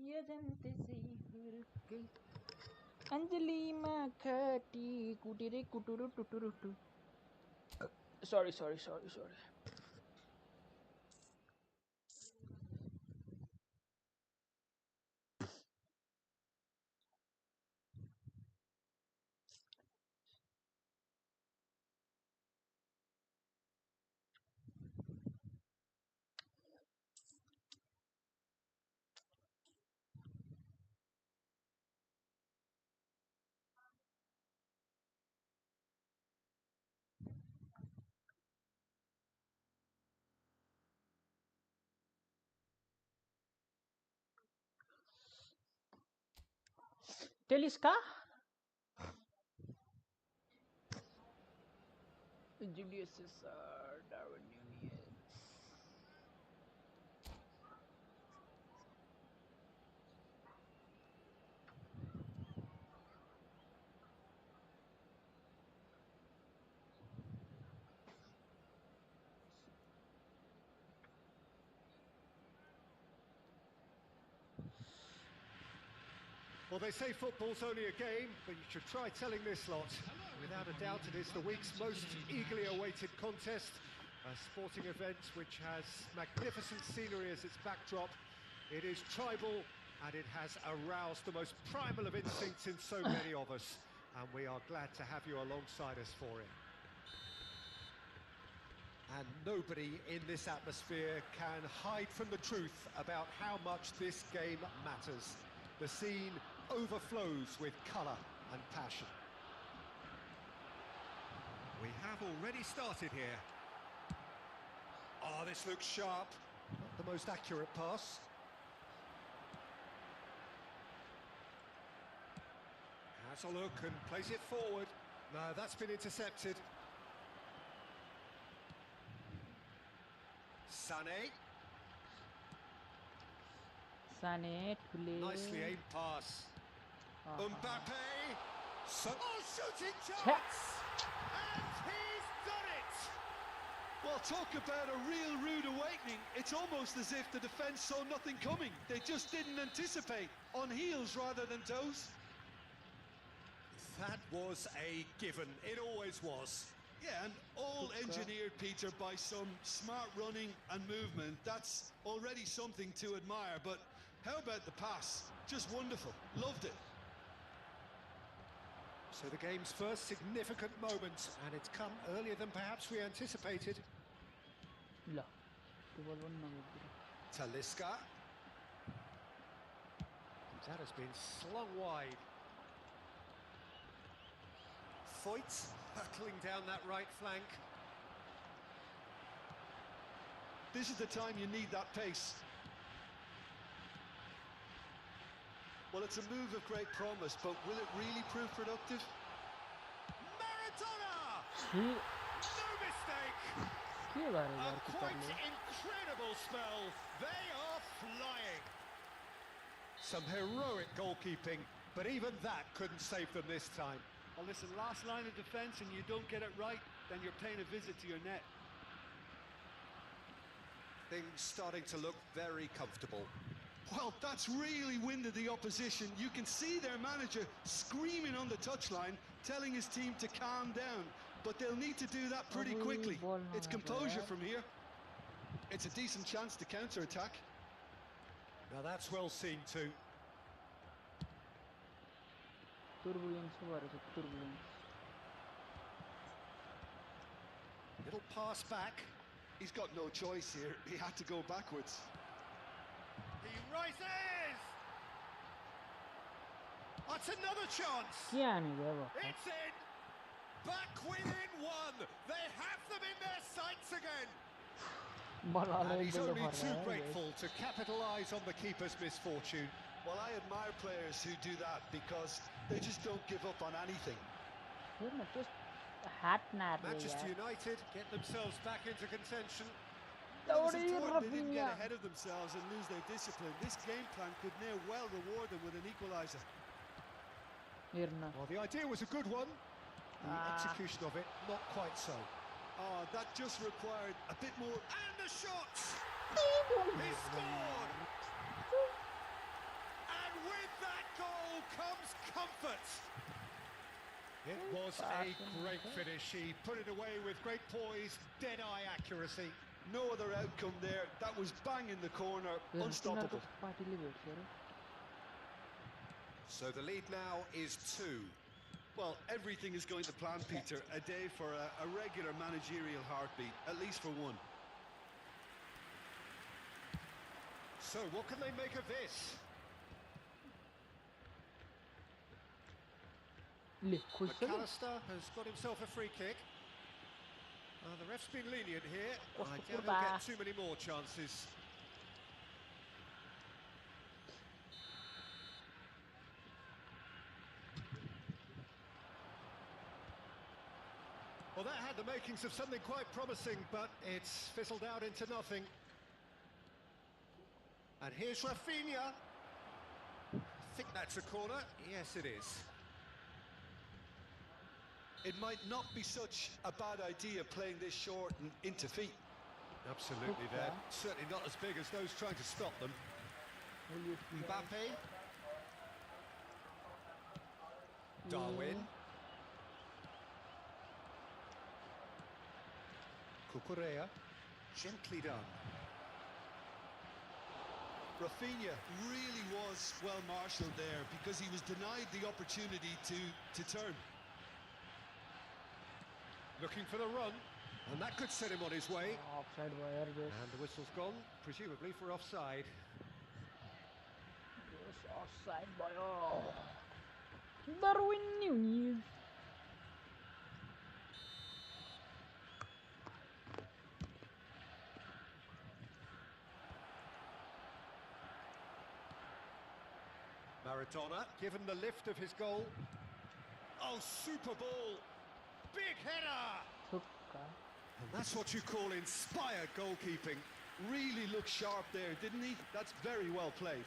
यजन्ते हुर्के अञ्जलिमा खटी कुटेरे कुटुरु टुटुरुटु Sorry. Teliska? Julius Caesar, Darwin Nunez. Well, they say football's only a game, but you should try telling this lot. Without a doubt, it is the week's most eagerly awaited contest, a sporting event which has magnificent scenery as its backdrop. It is tribal, and it has aroused the most primal of instincts in so many of us, and we are glad to have you alongside us for it. And nobody in this atmosphere can hide from the truth about how much this game matters. The scene overflows with colour and passion. We have already started here. Oh, this looks sharp. Not the most accurate pass. Has a look and plays it forward. No, that's been intercepted. Sané. Nicely aimed pass. Mbappe. Shooting chance! And he's done it! Well, talk about a real rude awakening. It's almost as if the defence saw nothing coming. They just didn't anticipate. On heels rather than toes. That was a given. It always was. Yeah, and all engineered, Peter, by some smart running and movement. That's already something to admire, but how about the pass? Just wonderful. Loved it. So the game's first significant moment, and it's come earlier than perhaps we anticipated. Talisca. That has been slung wide. Foyt hurtling down that right flank. This is the time you need that pace. Well, it's a move of great promise, but will it really prove productive? Maradona! No mistake! A quite incredible spell. They are flying. Some heroic goalkeeping, but even that couldn't save them this time. Well, listen, last line of defence and you don't get it right, then you're paying a visit to your net. Things starting to look very comfortable. Well, that's really winded the opposition. You can see their manager screaming on the touchline, telling his team to calm down. But they'll need to do that pretty quickly. It's composure from here. It's a decent chance to counter-attack. Now that's well seen too. Turbulence. Little pass back. He's got no choice here. He had to go backwards. He rises! That's another chance! It's in! Back within one! They have them in their sights again! And he's only too grateful to capitalise on the keeper's misfortune. Well, I admire players who do that because they just don't give up on anything. Manchester United get themselves back into contention. Well, it's important they didn't get ahead of themselves and lose their discipline. This game plan could now well reward them with an equaliser. Well, the idea was a good one. The execution of it, not quite so. Oh, that just required a bit more. And the shots! He scored! with that goal comes comfort. It was a great finish. He put it away with great poise, dead-eye accuracy. No other outcome there. That was bang in the corner, unstoppable. So the lead now is 2. Well, everything is going to plan, Peter. A day for a regular managerial heartbeat, at least for one. So what can they make of this? McAllister has got himself a free kick. The ref's been lenient here. I doubt he'll get too many more chances. Well, that had the makings of something quite promising, but it's fizzled out into nothing. And here's Rafinha. I think that's a corner. Yes, it is. It might not be such a bad idea playing this short and into feet. Absolutely, they're certainly not as big as those trying to stop them. Mbappe. Darwin. Cucurella. Gently done. Rafinha really was well marshalled there because he was denied the opportunity to turn. Looking for the run, and that could set him on his way. Offside wire, yes. And the whistle's gone, presumably for offside. Yes, offside wire. Darwin Núñez. Maradona, given the lift of his goal. Oh, super ball. Big header. And that's what you call inspired goalkeeping. Really looked sharp there, didn't he? That's very well played.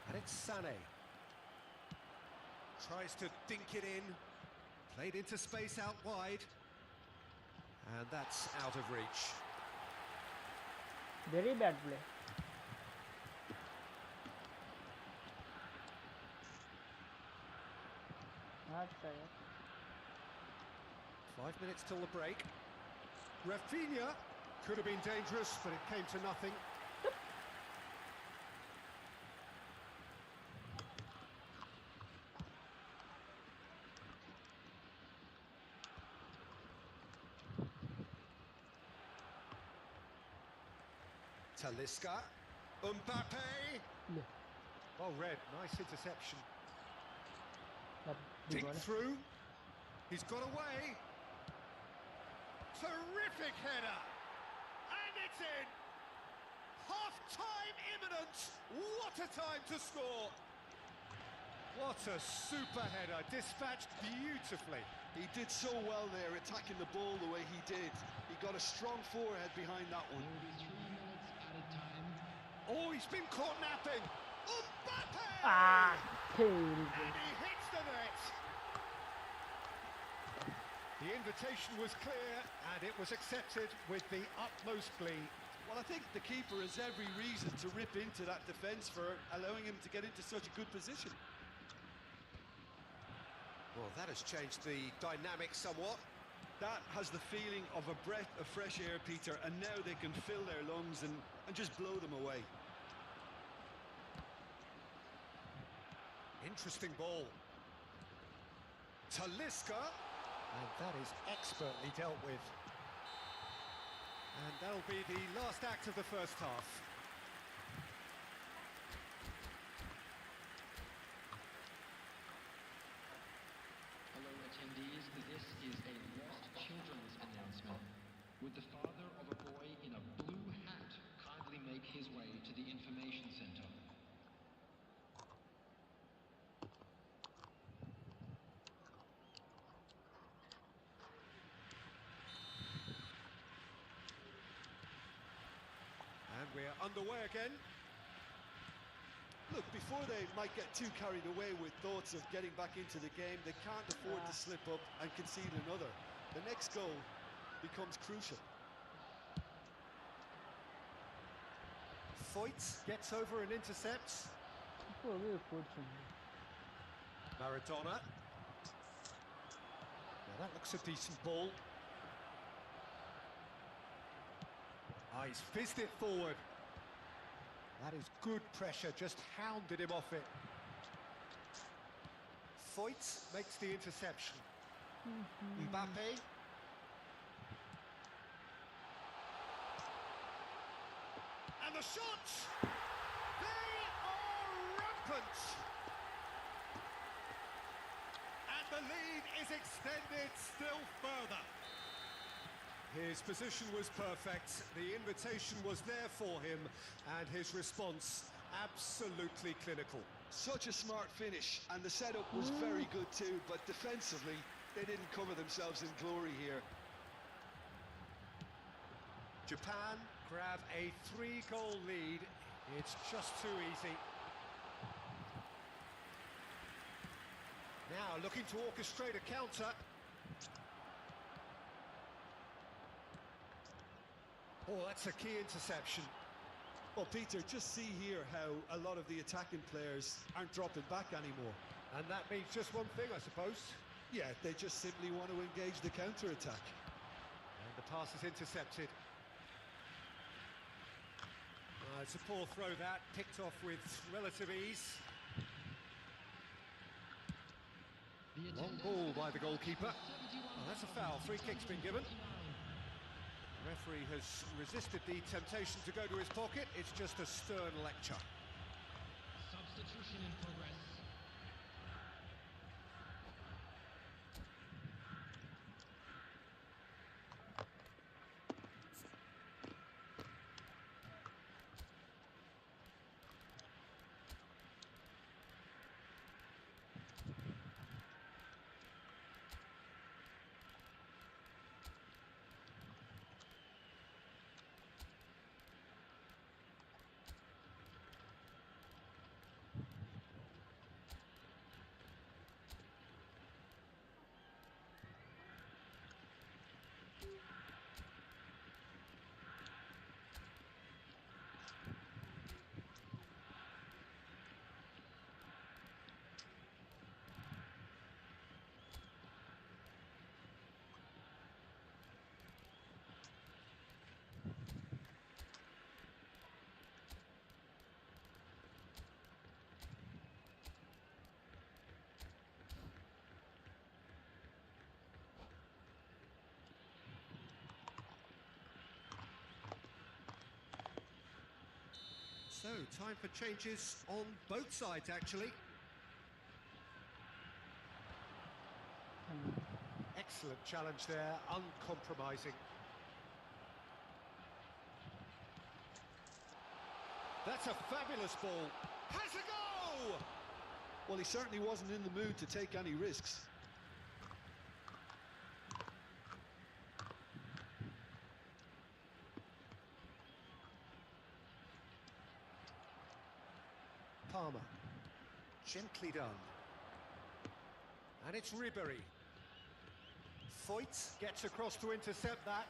And it's Sané. Tries to dink it in. Played into space out wide. And that's out of reach. Very bad play. Outside. 5 minutes till the break. Rafinha could have been dangerous, but it came to nothing. Talisca. Mbappe. Yeah. Well read, nice interception. That Dink through. He's got away. Terrific header. And it's in. Half-time imminent. What a time to score. What a super header, dispatched beautifully. He did so well there, attacking the ball the way he did. He got a strong forehead behind that one. 3 minutes at a time. Oh, he's been caught napping. Mbappe! Ah, And he hits the net. The invitation was clear, and it was accepted with the utmost glee. Well, I think the keeper has every reason to rip into that defence for allowing him to get into such a good position. Well, that has changed the dynamic somewhat. That has the feeling of a breath of fresh air, Peter, and now they can fill their lungs and just blow them away. Interesting ball. Talisca. And that is expertly dealt with. And that'll be the last act of the first half. Hello attendees, this is a lost children's announcement. Would the father of a boy in a blue hat kindly make his way to the information center? And we're underway again. Look, before they might get too carried away with thoughts of getting back into the game, they can't afford to slip up and concede another. The next goal becomes crucial. Foyt gets over and intercepts. ఎక్కువగా కూర్చుంది. Maradona. Now that looks a decent ball. Ah, he's fizzed it forward. That is good pressure, just hounded him off it. Foyt makes the interception. Mbappe. And the shots! They are rampant! And the lead is extended still further. His position was perfect, the invitation was there for him, and his response absolutely clinical. Such a smart finish, and the setup was very good too, but defensively, they didn't cover themselves in glory here. Japan grab a 3-goal lead. It's just too easy. Now looking to orchestrate a counter. Oh, that's a key interception. Well, Peter, just see here how a lot of the attacking players aren't dropping back anymore. And that means just one thing, I suppose. Yeah, they just simply want to engage the counter-attack. And the pass is intercepted. It's a poor throw that, picked off with relative ease. Long ball by the goalkeeper. Oh, that's a foul, free kick's been given. The referee has resisted the temptation to go to his pocket, it's just a stern lecture. Substitution in progress. So, time for changes on both sides, actually. Excellent challenge there, uncompromising. That's a fabulous ball. Has a go! Well, he certainly wasn't in the mood to take any risks. Palmer. Gently done. And it's Ribery. Foyt gets across to intercept that.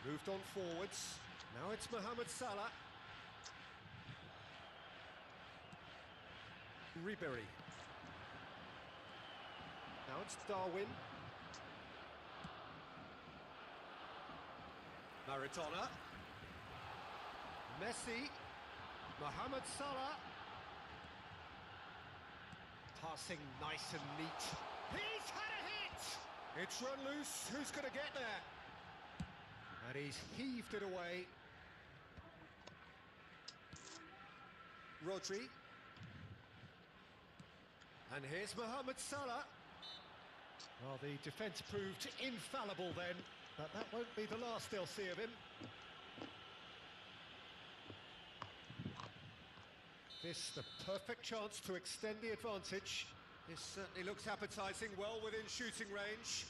Moved on forwards. Now it's Mohamed Salah. Ribery. Now it's Darwin. Maradona. Messi. Mohamed Salah. Passing nice and neat. He's had a hit! It's run loose. Who's going to get there? And he's heaved it away. Rodri. And here's Mohamed Salah. Well, the defence proved infallible then, but that won't be the last they'll see of him. This, the perfect chance to extend the advantage. This certainly looks appetising, well within shooting range.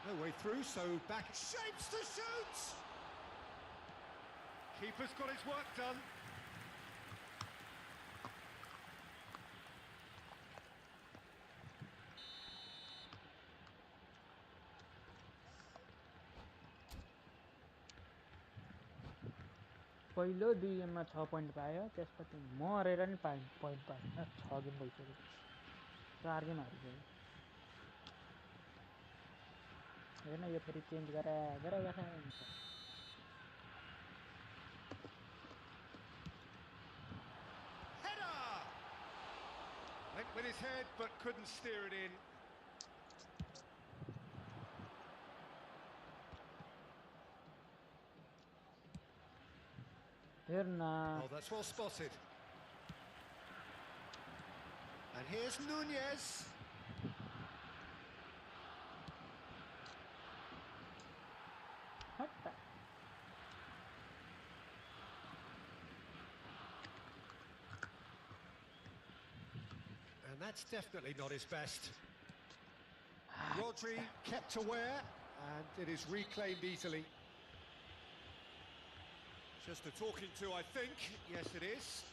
No way through, so back shapes to shoot! Keeper's got his work done. पहिलो 2 गेममा 6 point पायो त्यसपछि मरेर नि point पाएन 6 game भइसक्यो 4 game हारिसक्यो हेर्न यो फेरि चेन्ज गरेर हुन्छ Header! Went with his head but couldn't steer it in. हेर्न Oh, that's well spotted. And here's Nunez. Hatta And that's definitely not his best. Rodri kept aware, and it is reclaimed easily. Just a talking to, I think. Yes, it is.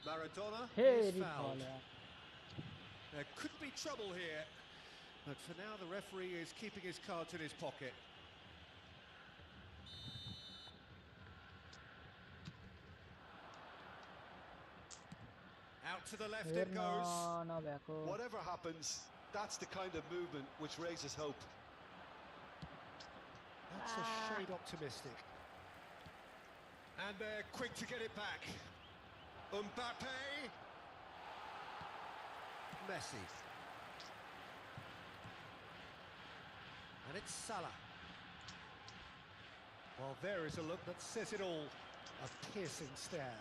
Maradona is फेरि fouled. फल्यो There could be trouble here, but for now the referee is keeping his cards in his pocket. Out to the left it हेर्न goes. नभएको Whatever happens, that's the kind of movement which raises hope. That's a shade optimistic. And they're quick to get it back. Mbappe. Messi. And it's Salah. Well, there is a look that says it all. A piercing stare.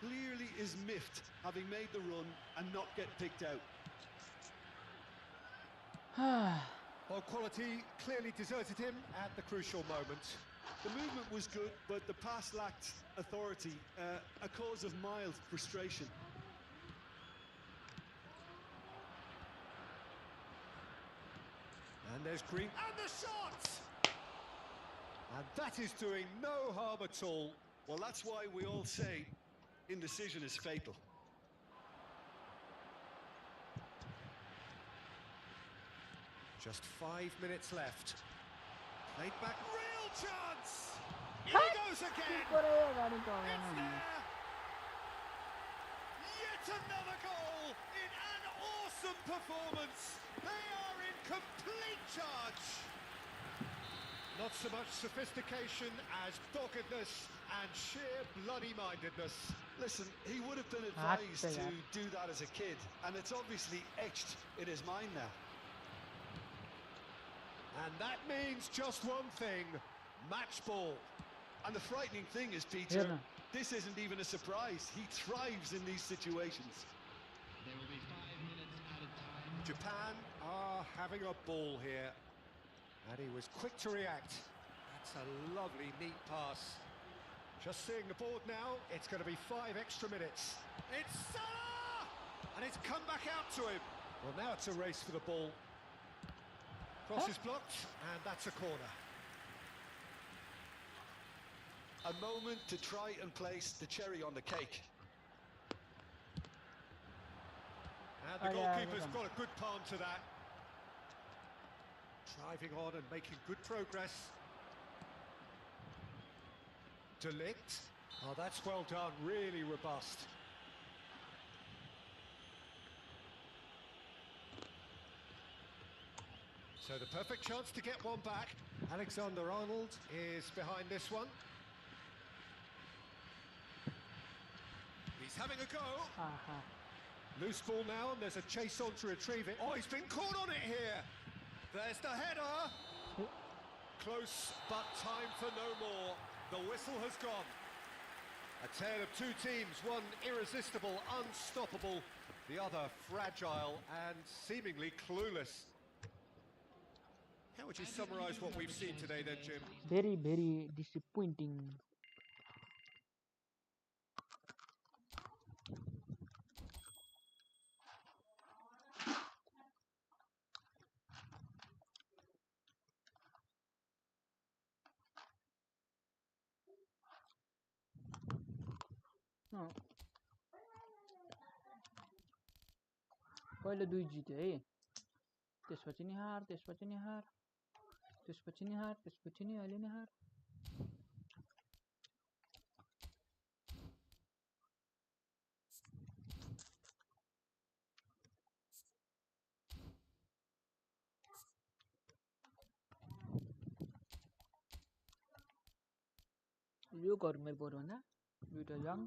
Clearly is miffed, having made the run and not get picked out. Well, quality clearly deserted him at the crucial moment. The movement was good, but the pass lacked authority, a cause of mild frustration. And there's Green. And the shot! And that is doing no harm at all. Well, that's why we all say indecision is fatal. Just 5 minutes left. Played back, real chance! Here he goes again! गाडी It's there! Yet another goal in an awesome performance! They are in complete charge! Not so much sophistication as doggedness and sheer bloody-mindedness. Listen, he would have been advised to do that as a kid, and it's obviously etched in his mind now. And that means just one thing, match ball. And the frightening thing is, Peter, Yeah. this isn't even a surprise. He thrives in these situations. There will be 5 minutes added time. Japan are having a ball here. And he was quick to react. That's a lovely, neat pass. Just seeing the board now, it's going to be 5 extra minutes. It's Salah! And it's come back out to him. Well, now it's a race for the ball. Cross is blocked, and that's a corner. A moment to try and place the cherry on the cake. And the Oh, yeah, goalkeeper's yeah. got a good palm to that. Driving on and making good progress. De Ligt. Oh, that's well done, really robust. So the perfect chance to get one back. Alexander-Arnold is behind this one. He's having a go. आहा Loose ball now, and there's a chase on to retrieve it. Oh, he's been caught on it here. There's the header. Close, but time for no more. The whistle has gone. A tale of two teams, one irresistible, unstoppable, the other fragile and seemingly clueless. How would you summarise what we've seen today then, Jim? very very disappointing पहिले 2 जित्यो है त्यसपछि नि हार त्यसपछि नि हार त्यसपछि नि हार त्यसपछि नि अहिले नि हार यो घर मेरो बरु हैन दुईटा जङ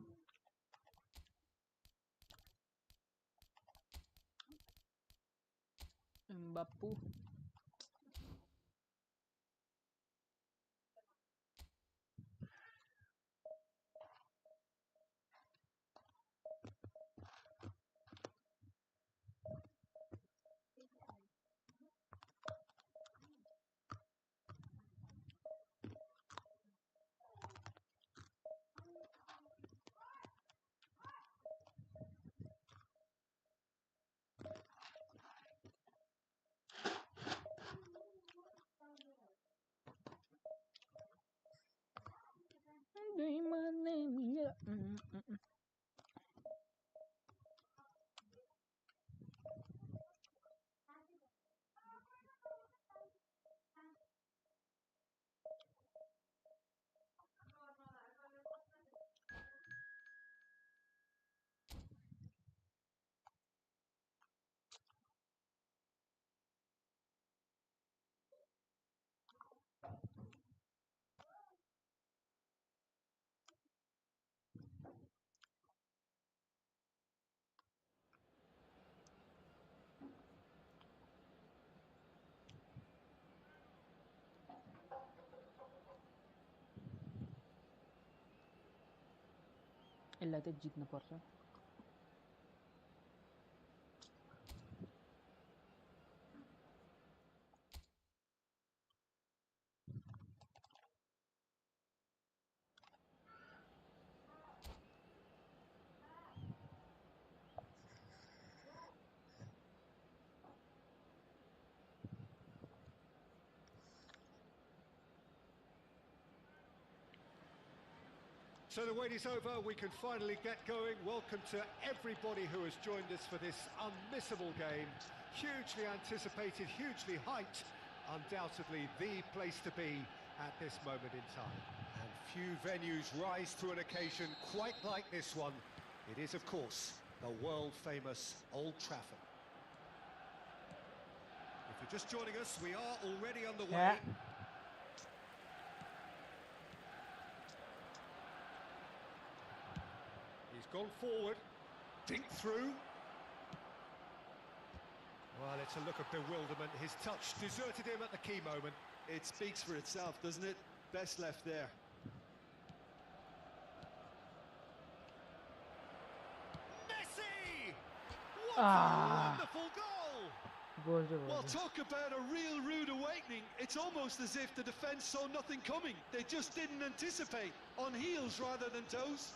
बापू यसलाई चाहिँ जित्नु पर्छ So the wait is over, we can finally get going. Welcome to everybody who has joined us for this unmissable game. Hugely anticipated, hugely hyped, undoubtedly the place to be at this moment in time. And few venues rise to an occasion quite like this one. It is, of course, the world-famous Old Trafford. If you're just joining us, we are already on the way. Gone forward, dink through. Well, it's a look of bewilderment. His touch deserted him at the key moment. It speaks for itself, doesn't it? Best left there. Messi! What a wonderful goal! Well, talk about a real rude awakening. It's almost as if the defence saw nothing coming. They just didn't anticipate. On heels rather than toes.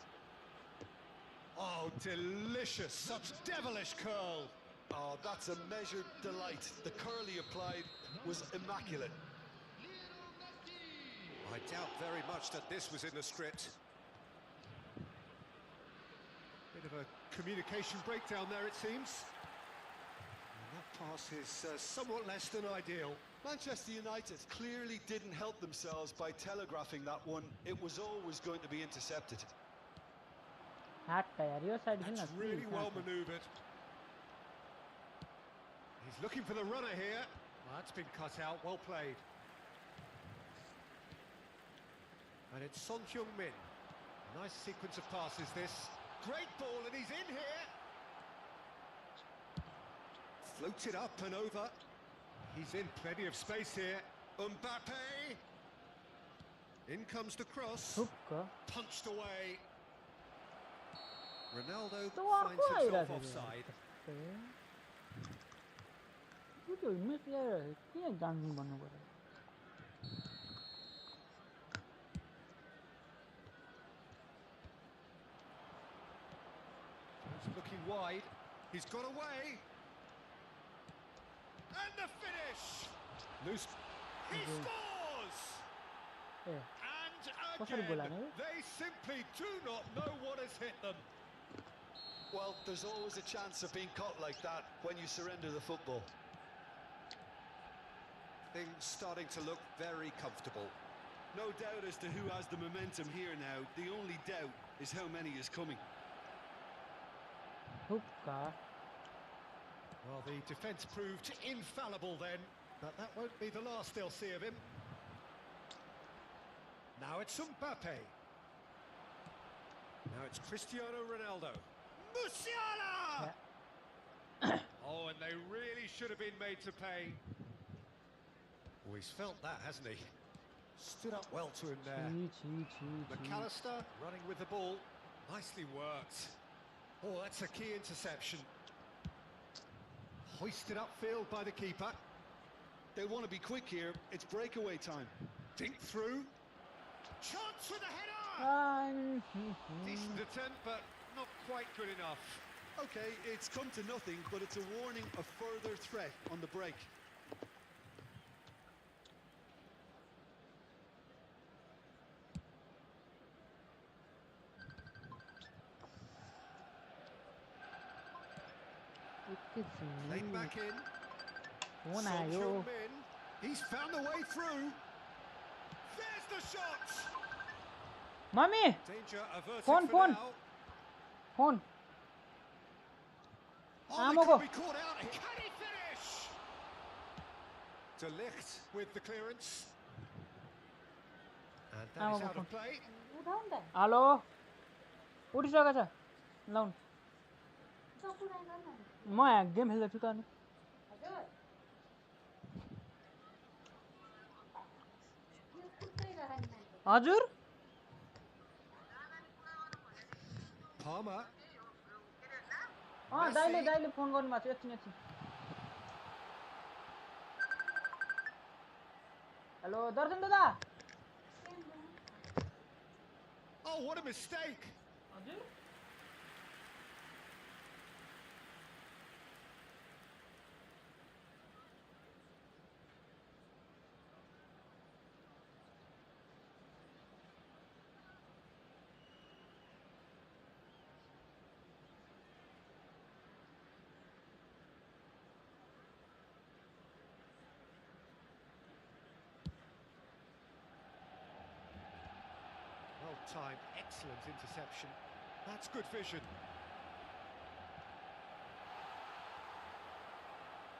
Oh, delicious, such devilish curl. Oh, that's a measured delight. The curl he applied was immaculate. I doubt very much that this was in the script. Bit of a communication breakdown there, it seems. And that pass is somewhat less than ideal. Manchester United clearly didn't help themselves by telegraphing that one. It was always going to be intercepted. That's really well manoeuvred. He's looking for the runner here. Well, that's been cut out, well played. And it's Son Heung-min. Nice sequence of passes this. Great ball, and he's in here. Floated up and over. He's in plenty of space here. Mbappe. In comes the cross. Punched away. Ronaldo finds himself offside. He's looking wide. He's got away. And the finish! Loose. He scores! Yeah. And Again, they simply do not know what has hit them. Well, there's always a chance of being caught like that when you surrender the football. Things starting to look very comfortable. No doubt as to who has the momentum here now. The only doubt is how many is coming. Hookah. Well, the defence proved infallible then, but that won't be the last they'll see of him. Now it's Mbappe. Now it's Cristiano Ronaldo. Musiala! Yeah. Oh, and they really should have been made to pay. Oh, he's felt that, hasn't he? Stood up well to him there. McAllister running with the ball. Nicely worked. Oh, that's a key interception. Hoisted upfield by the keeper. They want to be quick here. It's breakaway time. Dink through. Chance with a header! Decent attempt, but not quite good enough. Okay, it's come to nothing, but it's a warning of further threat on the break. Played back in. Phone Son आयो. Heung-min. He's found the way through. There's the shot. Mommy, Danger averted Phone, for phone. now. phone. Oh, Ah, they Mogo. could be caught out. Can he finish? De Ligt with the clearance. And that Ah, is Mogo, out of play. Hello उठिसकेको छ लाउन म यहाँ game खेल्दैछु त अनि हजुर Palmer. दाइले phone गर्नुभएको छ एकछिन हेलो दर्शन दादा Oh, what a mistake. हजुर Well timed, excellent interception. That's good vision.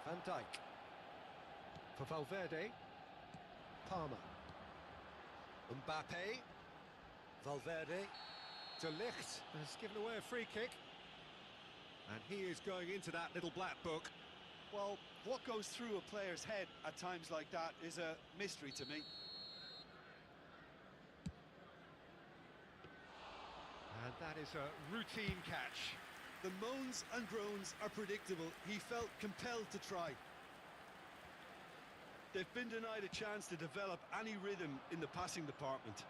Van Dijk. For Valverde. Palmer. Mbappe. Valverde. De Ligt has given away a free kick. And he is going into that little black book. Well, what goes through a player's head at times like that is a mystery to me. And that is a routine catch. The moans and groans are predictable. He felt compelled to try. They've been denied a chance to develop any rhythm in the passing department.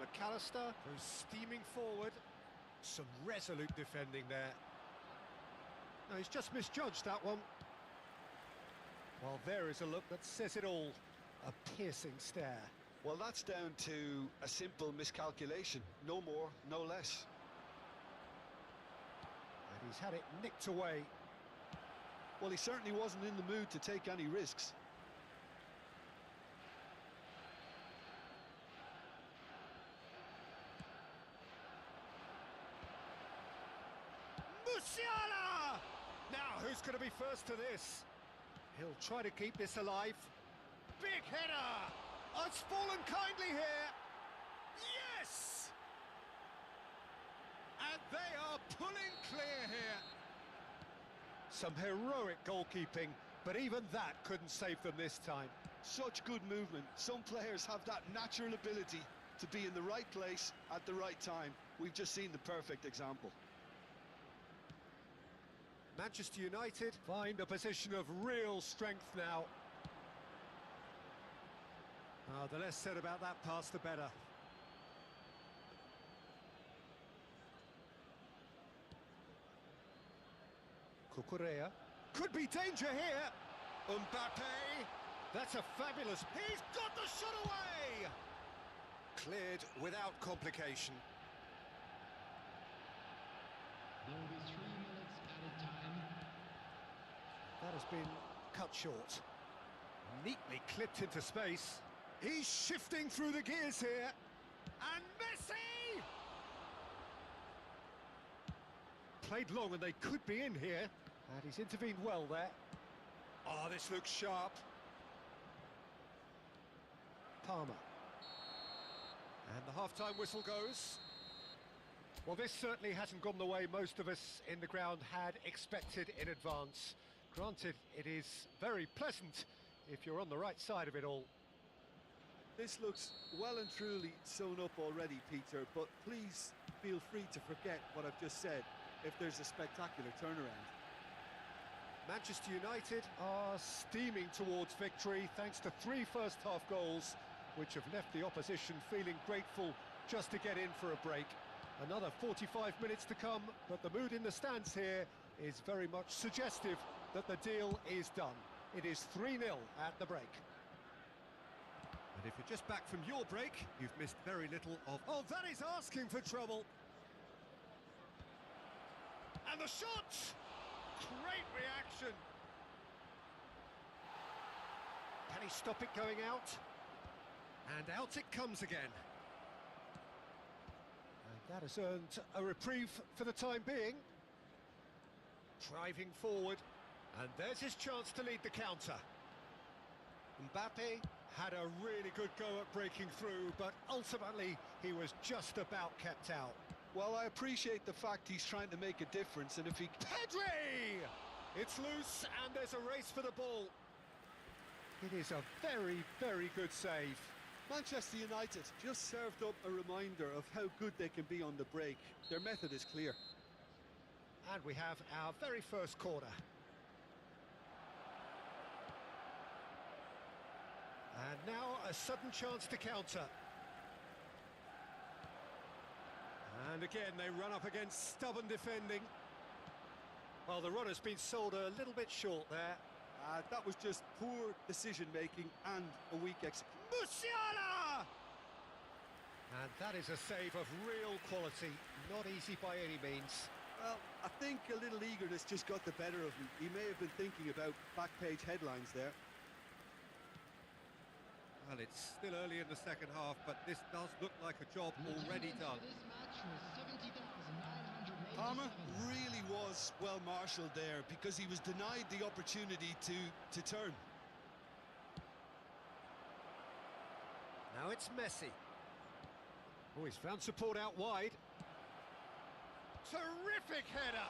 McAllister goes steaming forward. Some resolute defending there. No, he's just misjudged that one. Well, there is a look that says it all. A piercing stare. Well, that's down to a simple miscalculation. No more, no less. And he's had it nicked away. Well, he certainly wasn't in the mood to take any risks. Musiala! Now, who's going to be first to this? He'll try to keep this alive. Big header! Oh, it's fallen kindly here. Yes! And they are pulling clear here. Some heroic goalkeeping, but even that couldn't save them this time. Such good movement. Some players have that natural ability to be in the right place at the right time. We've just seen the perfect example. Manchester United find a position of real strength now. The less said about that pass, the better. Cucurella. Could be danger here. Mbappe. That's a fabulous... He's got the shot away! Cleared without complication. There will be 3 minutes added time. That has been cut short. Neatly clipped into space. He's shifting through the gears here. And Messi! Played long and they could be in here. And he's intervened well there. Oh, this looks sharp. Palmer. And the half-time whistle goes. Well, this certainly hasn't gone the way most of us in the ground had expected in advance. Granted, it is very pleasant if you're on the right side of it all. This looks well and truly sewn up already, Peter, but please feel free to forget what I've just said if there's a spectacular turnaround. Manchester United are steaming towards victory thanks to 3 first-half goals, which have left the opposition feeling grateful just to get in for a break. Another 45 minutes to come, but the mood in the stands here is very much suggestive that the deal is done. It is 3-0 at the break. And if you're just back from your break, you've missed very little of... Oh, that is asking for trouble! And the shot! Great reaction! Can he stop it going out? And out it comes again. And that has earned a reprieve for the time being. Driving forward, and there's his chance to lead the counter. Mbappe had a really good go at breaking through, but ultimately he was just about kept out. Well, I appreciate the fact he's trying to make a difference, and if he... Pedri! It's loose, and there's a race for the ball. It is a very, very good save. Manchester United just served up a reminder of how good they can be on the break. Their method is clear. And we have our very first corner. And now a sudden chance to counter. And again they run up against stubborn defending. Well, the run has been sold a little bit short there. That was just poor decision-making and a weak execution. Musiala! And that is a save of real quality, not easy by any means. Well, I think a little eagerness just got the better of him. He may have been thinking about back-page headlines there. Well, it's still early in the second half, but this does look like a job already done. This match was 70,987. Palmer really was well marshalled there because he was denied the opportunity to turn. Now it's Messi. Oh, he's found support out wide. Terrific header!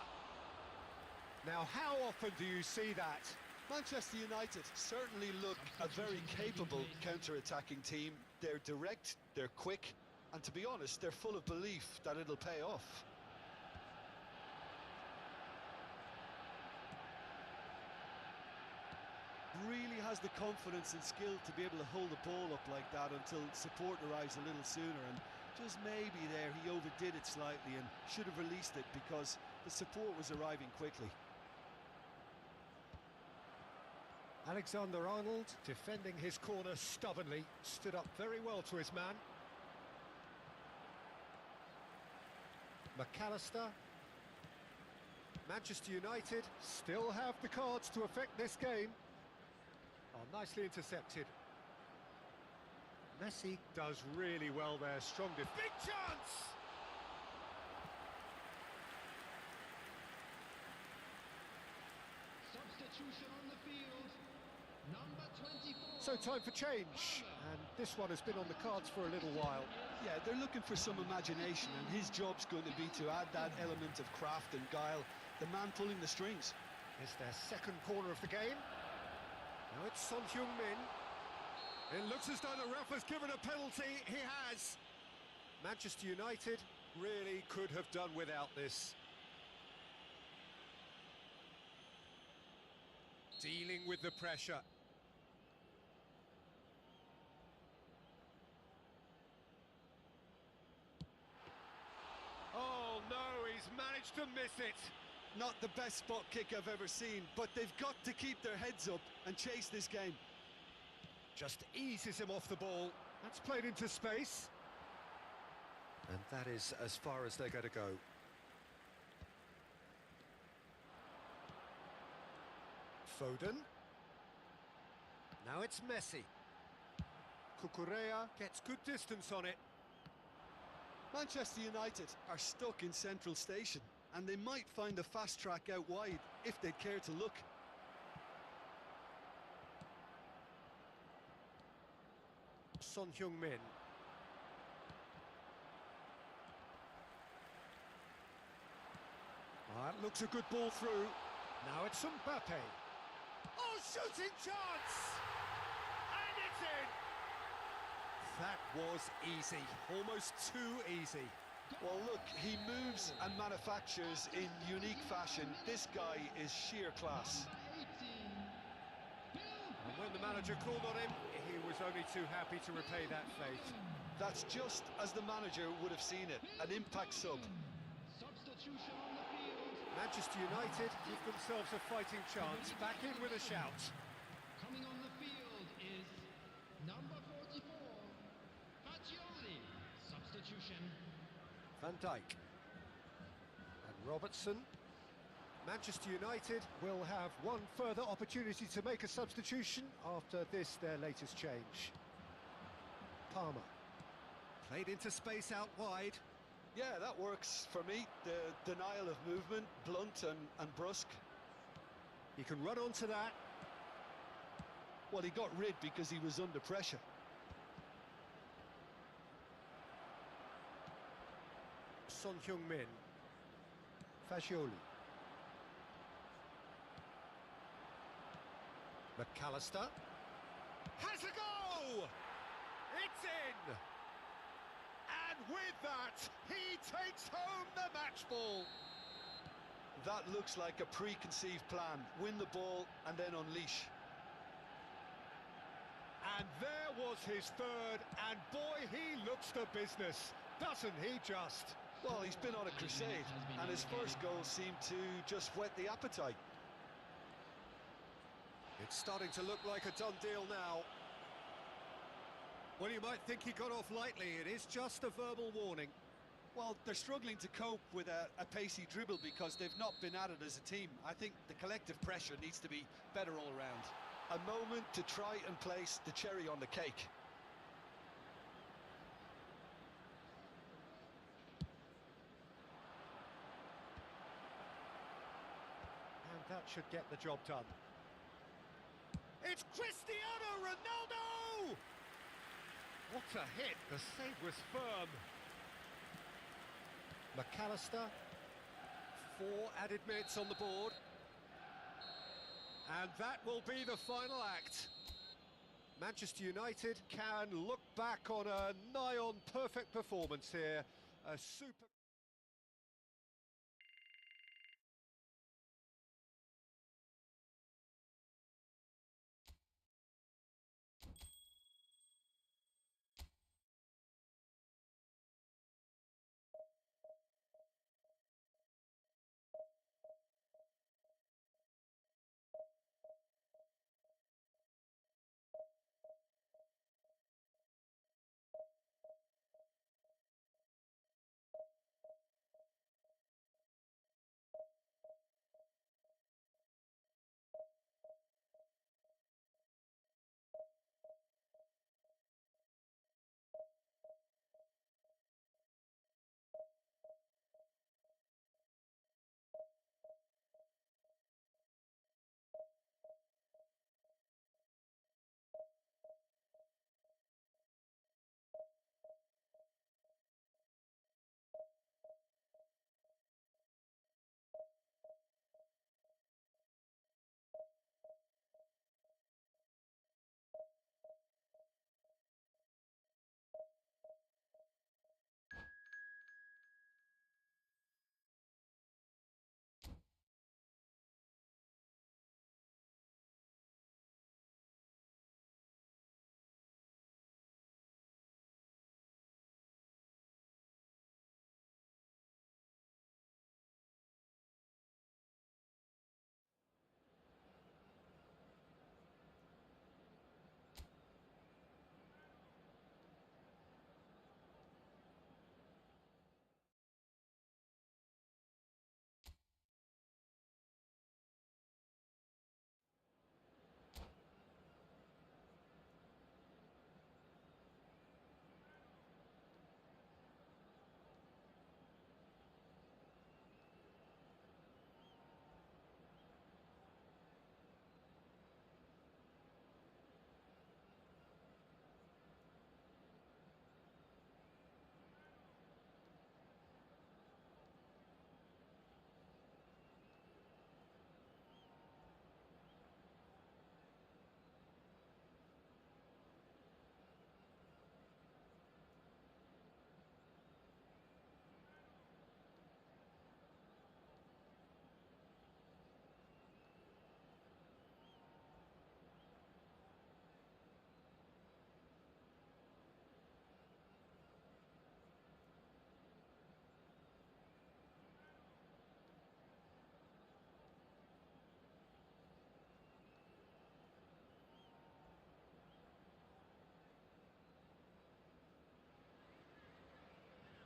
Now, how often do you see that? Manchester United certainly look a very capable counter-attacking team. They're direct, they're quick, and to be honest, they're full of belief that it'll pay off. Really has the confidence and skill to be able to hold the ball up like that until support arrives a little sooner, and just maybe there he overdid it slightly and should have released it because the support was arriving quickly. Alexander-Arnold, defending his corner stubbornly, stood up very well to his man. McAllister. Manchester United still have the cards to affect this game. Oh, nicely intercepted. Messi does really well there, strong big chance! Substitution on the field. Number 24. So time for change, and this one has been on the cards for a little while. Yeah, they're looking for some imagination, and his job's going to be to add that element of craft and guile, the man pulling the strings. It's their second corner of the game. Now it's Son Heung-min. It looks as though the ref has given a penalty. He has. Manchester United really could have done without this. Dealing with the pressure. Oh no, he's managed to miss it. Not the best spot kick I've ever seen, but they've got to keep their heads up and chase this game. Just eases him off the ball. That's played into space. And that is as far as they're going to go. Foden. Now it's Messi. Cucurella gets good distance on it. Manchester United are stuck in Central Station, and they might find a fast track out wide if they'd care to look. Son Heung-min. That looks a good ball through. Now it's Mbappe. Oh, shooting chance! And it's in! That was easy, almost too easy. Well, look, he moves and manufactures in unique fashion. This guy is sheer class. And when the manager called on him, he was only too happy to repay that faith. That's just as the manager would have seen it, an impact sub. Substitution on the field. Manchester United give themselves a fighting chance, back in with a shout. Coming on the field is number 44, Fagioli. Substitution. Van Dijk. And Robertson. Manchester United will have one further opportunity to make a substitution after this, their latest change. Palmer. Played into space out wide. Yeah, that works for me. The denial of movement, blunt and brusque. He can run onto that. Well, he got rid because he was under pressure. Son Heung-min. Fagioli. McAllister. Has a go! It's in! And with that, he takes home the match ball. That looks like a preconceived plan. Win the ball and then unleash. And there was his third, and boy, he looks the business, doesn't he just? Well, he's been on a crusade, and his first goal seemed to just whet the appetite. It's starting to look like a done deal now. Well, you might think he got off lightly. It is just a verbal warning. Well, they're struggling to cope with a pacey dribble because they've not been at it as a team. I think the collective pressure needs to be better all around. A moment to try and place the cherry on the cake. And that should get the job done. It's Cristiano Ronaldo! What a hit! The save was firm. McAllister. 4 added minutes on the board. And that will be the final act. Manchester United can look back on a nigh-on perfect performance here. A super...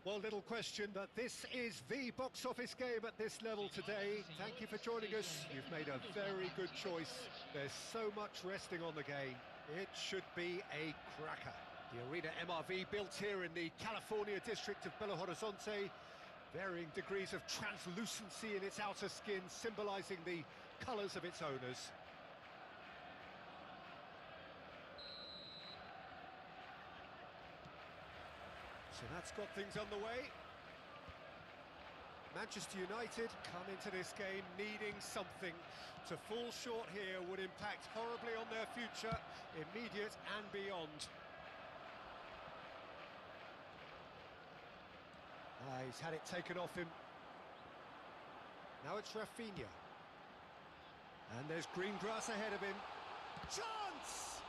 Well, little question that this is the box office game at this level today. Thank you for joining us. You've made a very good choice. There's so much resting on the game. It should be a cracker. The Arena MRV, built here in the California district of Belo Horizonte. Varying degrees of translucency in its outer skin, symbolising the colours of its owners. So that's got things underway. Manchester United come into this game needing something. To fall short here would impact horribly on their future, immediate and beyond. He's had it taken off him. Now it's Rafinha. And there's green grass ahead of him. Chance!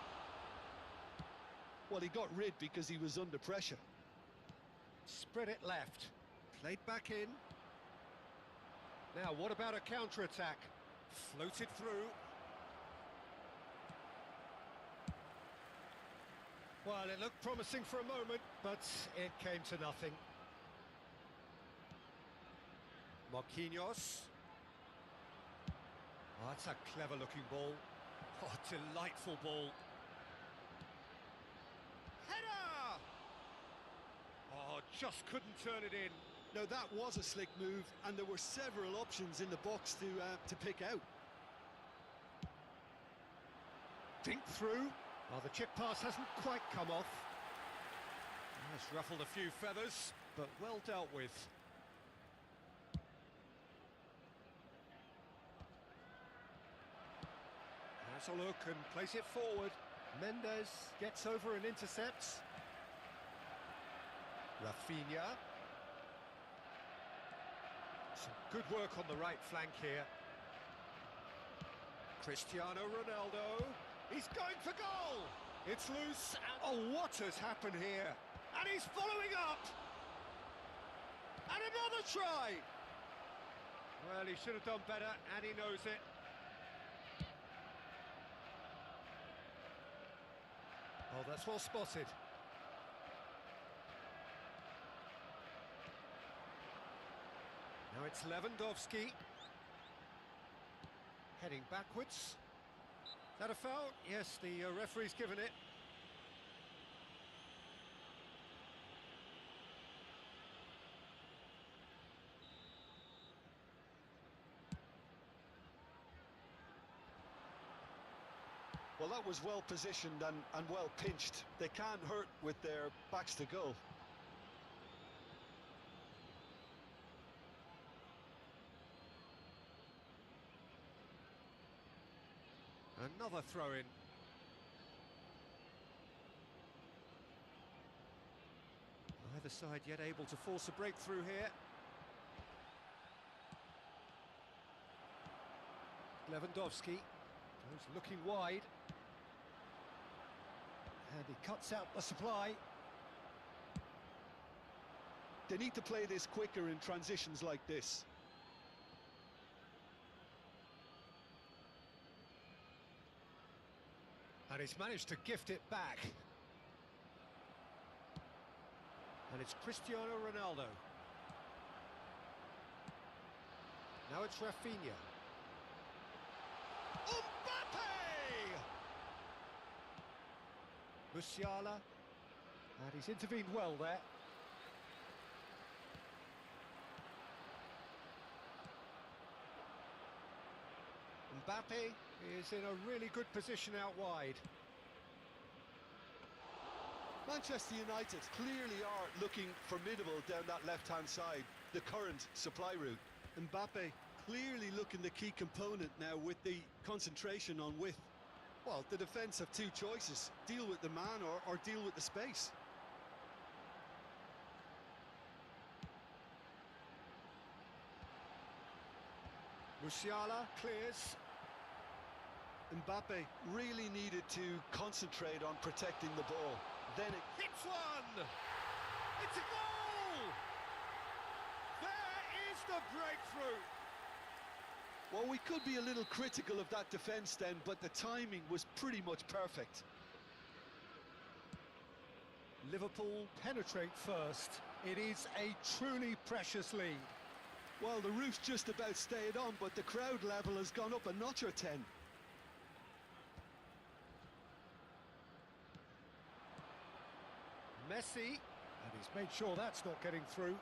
Well, he got rid because he was under pressure. Spread it left. Played back in. Now, what about a counter-attack? Floated through. Well, it looked promising for a moment, but it came to nothing. Marquinhos. Oh, that's a clever-looking ball. Oh, delightful ball. Header! Oh, just couldn't turn it in. Now, that was a slick move, and there were several options in the box to pick out. Dink through. Oh, the chip pass hasn't quite come off. Has ruffled a few feathers, but well dealt with. Has a look and plays it forward. Mendes gets over and intercepts. Rafinha. Some good work on the right flank here. Cristiano Ronaldo. He's going for goal. It's loose. And oh, what has happened here? And he's following up. And another try. Well, he should have done better, and he knows it. Oh, that's well spotted. Now it's Lewandowski. Heading backwards. Is that a foul? Yes, the referee's given it. Well, that was well positioned and well pinched. They can't hurt with their backs to goal. Another throw-in. Neither side yet able to force a breakthrough here. Lewandowski goes looking wide. And he cuts out the supply. They need to play this quicker in transitions like this. And he's managed to gift it back. And it's Cristiano Ronaldo. Now it's Rafinha. Musiala, and he's intervened well there. Mbappe is in a really good position out wide. Manchester United clearly are looking formidable down that left-hand side, the current supply route. Mbappe clearly looking the key component now with the concentration on width. Well, the defence have two choices: deal with the man or deal with the space. Musiala clears. Mbappe really needed to concentrate on protecting the ball. Then it Hits one! It's a goal! There is the breakthrough! Well, we could be a little critical of that defence then, but the timing was pretty much perfect. Liverpool penetrate first. It is a truly precious lead. Well, the roof's just about stayed on, but the crowd level has gone up a notch or 10. Messi, and he's made sure that's not getting through.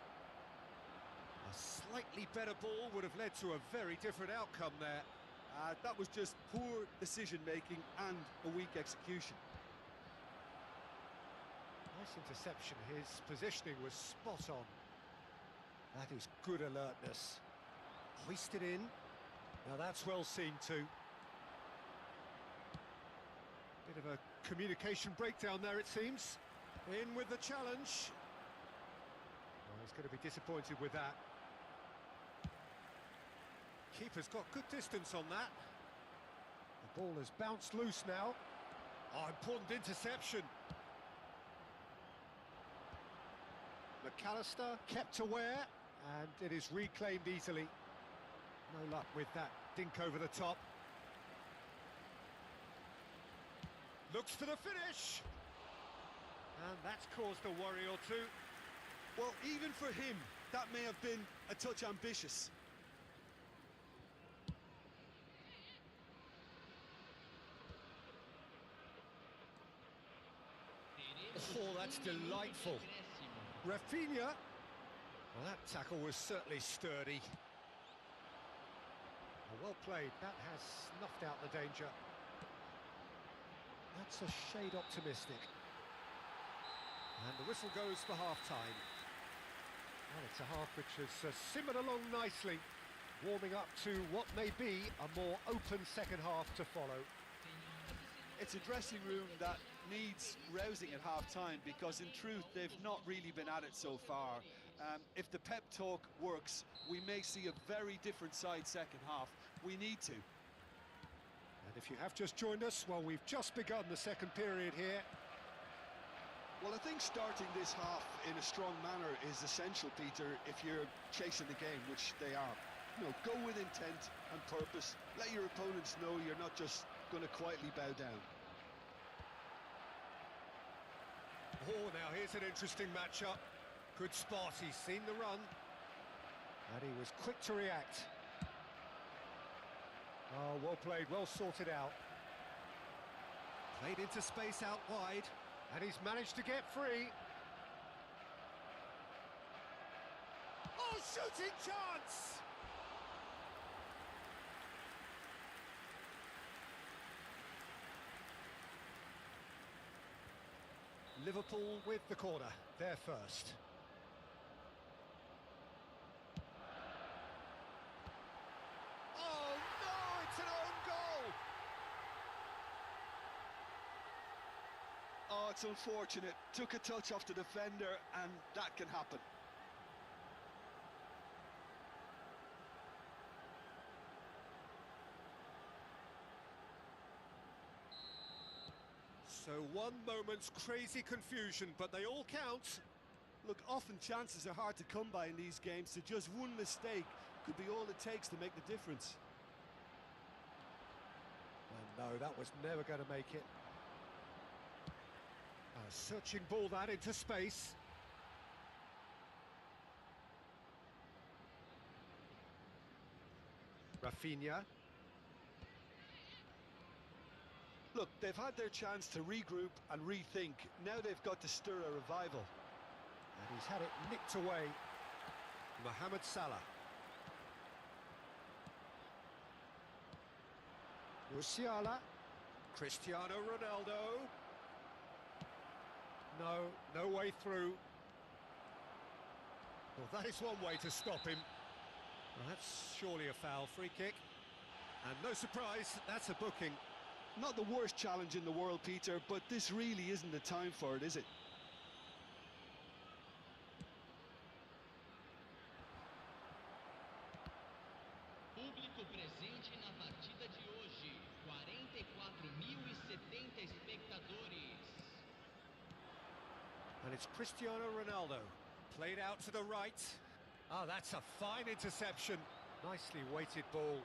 A slightly better ball would have led to a very different outcome there. That was just poor decision-making and a weak execution. Nice interception. His positioning was spot on. That is good alertness. Hoisted in. Now that's well seen too. Bit of a communication breakdown there, it seems. In with the challenge. Oh, he's going to be disappointed with that. Keeper's got good distance on that. The ball has bounced loose now. Oh, important interception. McAllister kept aware, and it is reclaimed easily. No luck with that dink over the top. Looks for the finish. And that's caused a worry or two. Well, even for him, that may have been a touch ambitious. Oh, that's delightful. Rafinha. Well, that tackle was certainly sturdy. Well played. That has snuffed out the danger. That's a shade optimistic. And the whistle goes for half-time. Well, it's a half which has simmered along nicely, warming up to what may be a more open second half to follow. It's a dressing room that needs rousing at half-time because, in truth, they've not really been at it so far. If the pep talk works, we may see a very different side second half. We need to. And if you have just joined us, well, we've just begun the second period here. Well, I think starting this half in a strong manner is essential, Peter, if you're chasing the game, which they are. You know, go with intent and purpose. Let your opponents know you're not just going to quietly bow down. Oh, now here's an interesting matchup. Good spot, he's seen the run. And he was quick to react. Oh, well played, well sorted out. Played into space out wide, and he's managed to get free. Oh, shooting chance! Liverpool with the corner, they're first. Oh no, it's an own goal! Oh, it's unfortunate. Took a touch off the defender, and that can happen. So one moment's crazy confusion, but they all count. Look, often chances are hard to come by in these games, so just one mistake could be all it takes to make the difference. And no, that was never going to make it. A searching ball that into space. Rafinha. Look, they've had their chance to regroup and rethink. Now they've got to stir a revival. And he's had it nicked away. Mohamed Salah. Musiala. Cristiano Ronaldo. No way through. Well, that is one way to stop him. Well, that's surely a foul. Free kick. And no surprise, that's a booking. Not the worst challenge in the world, Peter, but this really isn't the time for it, is it? Público presente na partida de hoje, 44.070 espectadores. And it's Cristiano Ronaldo. Played out to the right. Ah, that's a fine interception. Nicely weighted ball.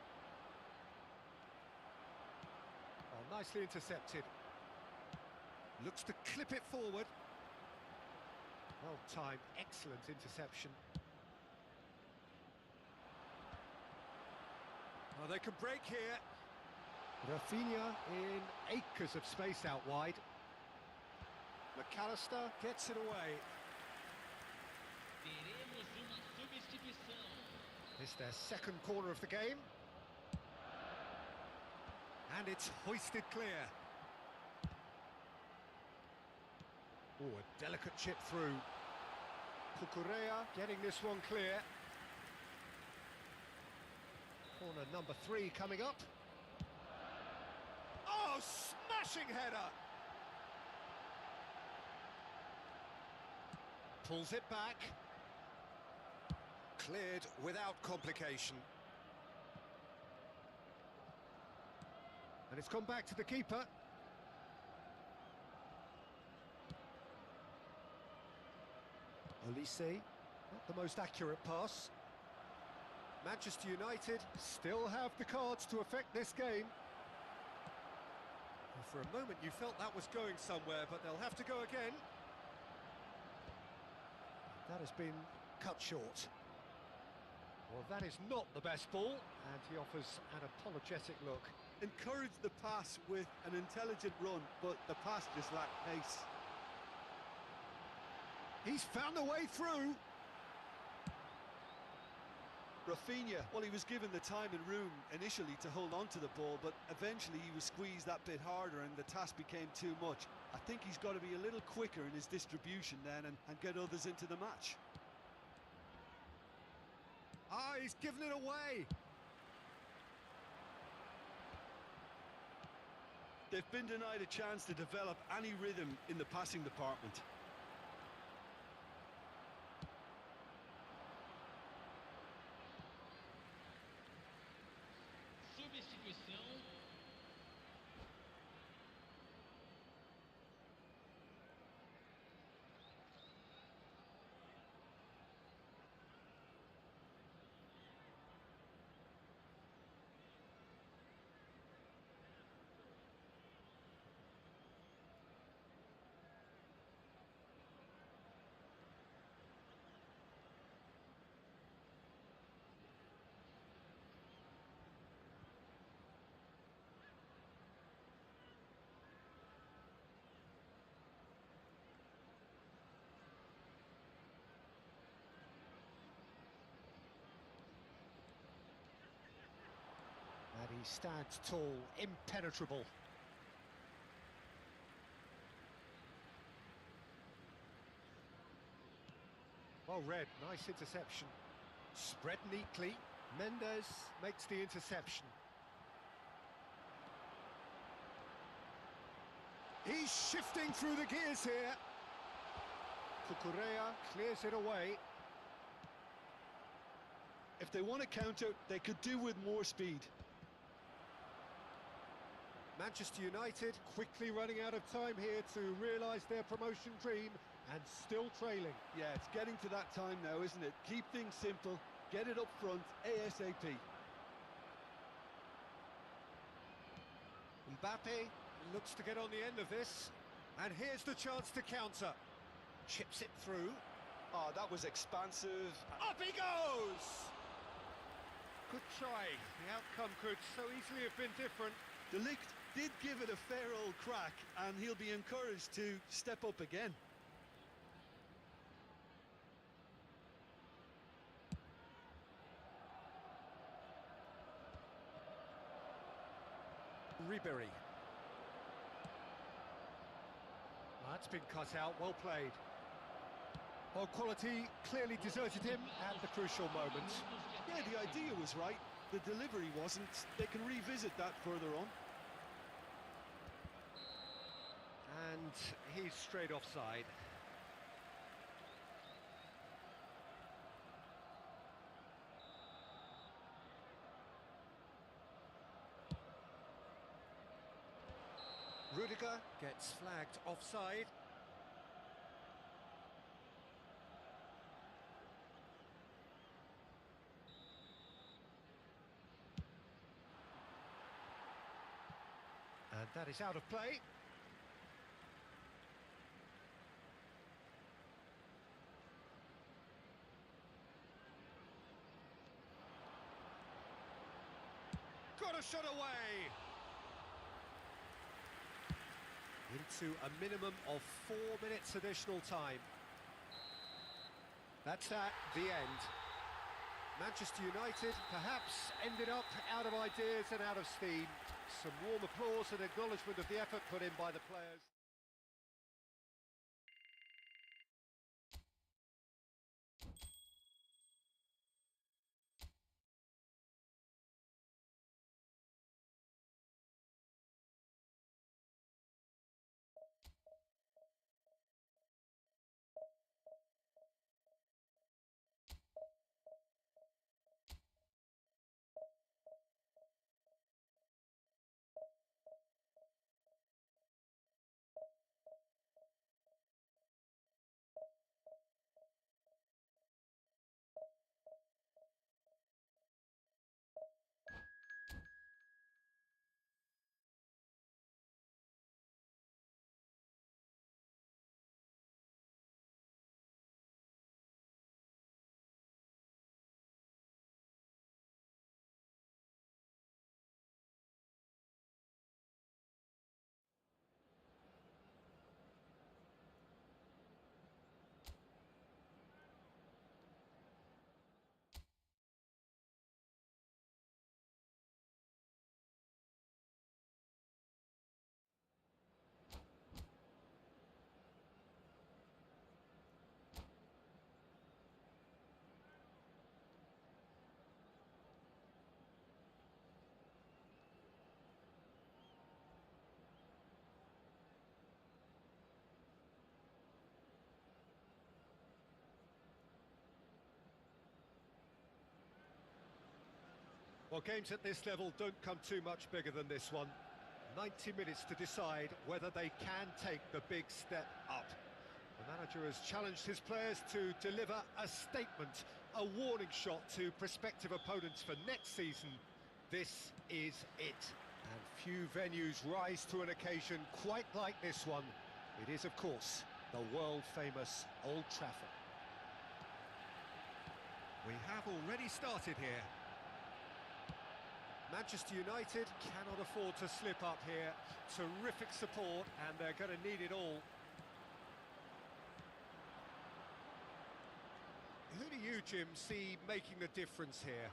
Oh, nicely intercepted. Looks to clip it forward. Well timed, excellent interception. Oh, they can break here. Rafinha in acres of space out wide. McAllister gets it away. Teremos uma substituição. It's their second corner of the game. And it's hoisted clear. Oh, a delicate chip through. Cucurella getting this one clear. Corner number 3 coming up. Oh, smashing header! Pulls it back. Cleared without complication. And it's gone back to the keeper. Olise, not the most accurate pass. Manchester United still have the cards to affect this game. Well, for a moment you felt that was going somewhere, but they'll have to go again. That has been cut short. Well, that is not the best ball, and he offers an apologetic look. Encouraged the pass with an intelligent run, but the pass just lacked pace. He's found a way through. Rafinha, well, he was given the time and room initially to hold on to the ball, but eventually he was squeezed that bit harder and the task became too much. I think he's got to be a little quicker in his distribution then and get others into the match. Ah, he's given it away. They've been denied a chance to develop any rhythm in the passing department. Substituição. And he stands tall, impenetrable. Well read, nice interception. Spread neatly. Mendes makes the interception. He's shifting through the gears here. Cucurella clears it away. If they want to counter, they could do with more speed. Manchester United quickly running out of time here to realise their promotion dream and still trailing. Yeah, it's getting to that time now, isn't it? Keep things simple, get it up front, ASAP. Mbappe looks to get on the end of this, and here's the chance to counter. Chips it through. Oh, that was expansive. Up he goes! Good try. The outcome could so easily have been different. De Ligt did give it a fair old crack, and he'll be encouraged to step up again. Ribery. That's been cut out, well played. Well, quality clearly deserted him at the crucial moment. Yeah, the idea was right, the delivery wasn't. They can revisit that further on. And he's straight offside. Rudiger gets flagged offside. And that is out of play. got a shot away! Into a minimum of 4 minutes additional time. That's at the end. Manchester United perhaps ended up out of ideas and out of steam. Some warm applause and acknowledgement of the effort put in by the players. Well, games at this level don't come too much bigger than this one. 90 minutes to decide whether they can take the big step up. The manager has challenged his players to deliver a statement, a warning shot to prospective opponents for next season. This is it. And few venues rise to an occasion quite like this one. It is, of course, the world-famous Old Trafford. We have already started here. Manchester United cannot afford to slip up here. Terrific support, and they're going to need it all. Who do you, Jim, see making the difference here?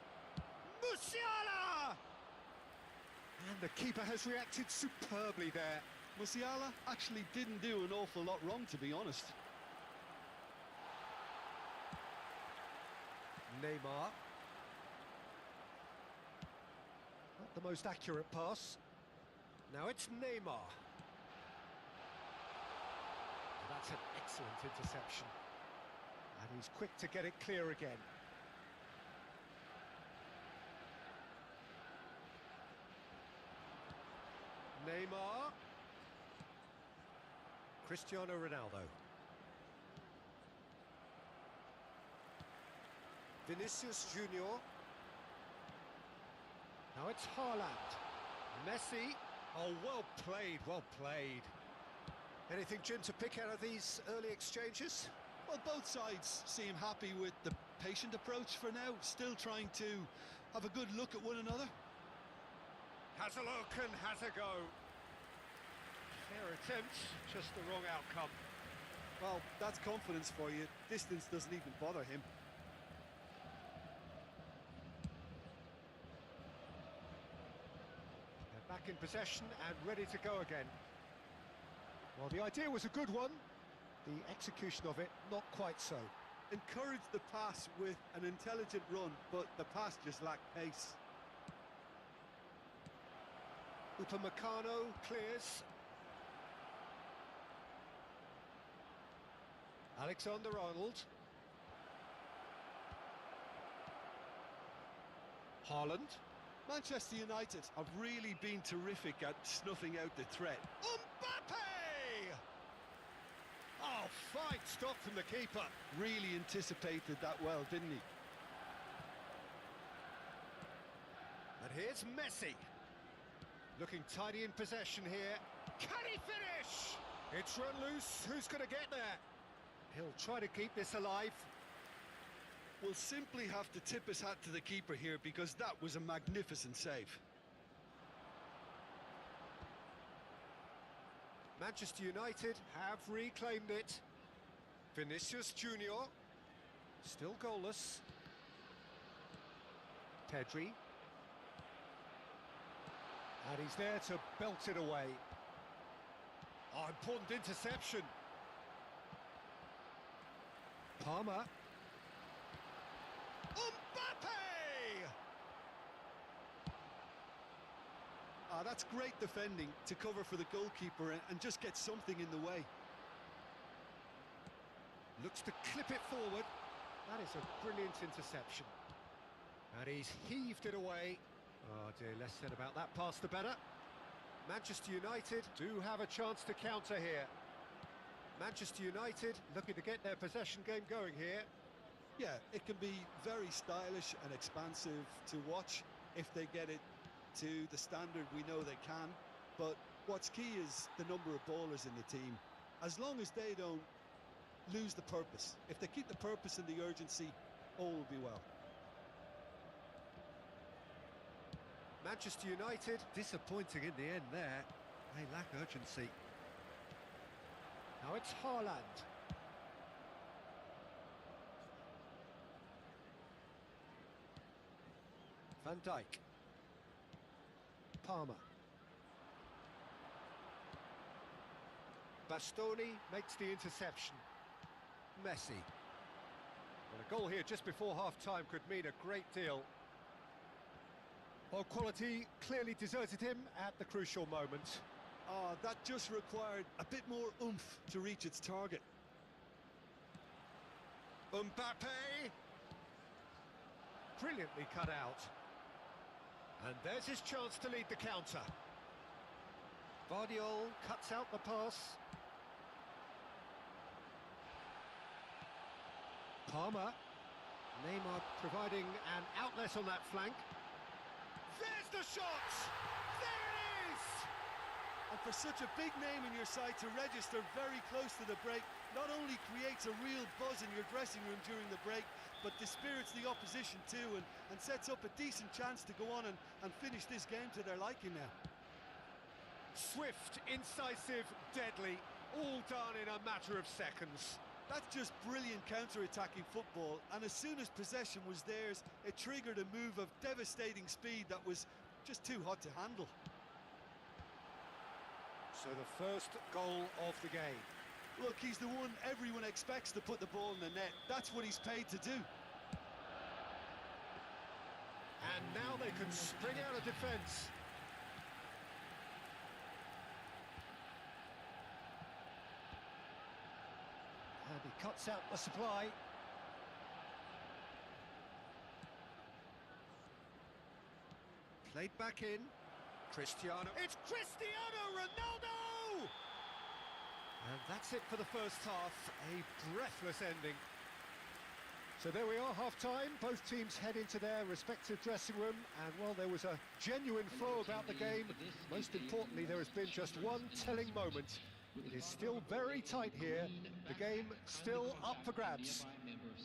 Musiala! And the keeper has reacted superbly there. Musiala actually didn't do an awful lot wrong, to be honest. Neymar. Not the most accurate pass. Now it's Neymar. That's an excellent interception. And he's quick to get it clear again. Neymar. Cristiano Ronaldo. Vinicius Junior. Now it's Haaland. Messi. Oh, well played, well played. Anything, Jim, to pick out of these early exchanges? Well, both sides seem happy with the patient approach for now, still trying to have a good look at one another. Has a look and has a go. Fair attempt, just the wrong outcome. Well, that's confidence for you. Distance doesn't even bother him. They're back in possession and ready to go again. Well, the idea was a good one. The execution of it, not quite so. Encouraged the pass with an intelligent run, but the pass just lacked pace. Upamecano clears. Alexander-Arnold. Haaland. Manchester United have really been terrific at snuffing out the threat. Mbappe! Oh, fine stop from the keeper. Really anticipated that well, didn't he? And here's Messi. Looking tidy in possession here. Can he finish? It's run loose. Who's going to get there? He'll try to keep this alive. We'll simply have to tip his hat to the keeper here because that was a magnificent save. Manchester United have reclaimed it. Vinicius Junior, still goalless. Pedri. And he's there to belt it away. Oh, important interception. Palmer. Mbappe! Ah, that's great defending to cover for the goalkeeper and just get something in the way. Looks to clip it forward. That is a brilliant interception. And he's heaved it away. Oh dear, less said about that pass the better. Manchester United do have a chance to counter here. Manchester United looking to get their possession game going here. Yeah, it can be very stylish and expansive to watch if they get it to the standard we know they can. But what's key is the number of ballers in the team. As long as they don't lose the purpose, if they keep the purpose and the urgency, all will be well. Manchester United disappointing in the end there. They lack urgency. Now it's Haaland. Van Dijk. Palmer. Bastoni makes the interception. Messi. Well, a goal here just before half-time could mean a great deal. Well, quality clearly deserted him at the crucial moment. Oh, that just required a bit more oomph to reach its target. Mbappe! Brilliantly cut out. And there's his chance to lead the counter. Vardiol cuts out the pass. Palmer. Neymar providing an outlet on that flank. There's the shot! There it is! And for such a big name in your side to register very close to the break, not only creates a real buzz in your dressing room during the break, but dispirits the opposition too and sets up a decent chance to go on and finish this game to their liking now. Swift, incisive, deadly, all done in a matter of seconds. That's just brilliant counter-attacking football, and as soon as possession was theirs, it triggered a move of devastating speed that was just too hot to handle. So the first goal of the game. Look, he's the one everyone expects to put the ball in the net. That's what he's paid to do. And now they can spring out of defence. And he cuts out the supply. Played back in. Cristiano. It's Cristiano Ronaldo! And that's it for the first half. A breathless ending. So there we are, half-time. Both teams head into their respective dressing room. And while there was a genuine flow about the game, most importantly, there has been just one telling moment. It is still very tight here. The game still up for grabs.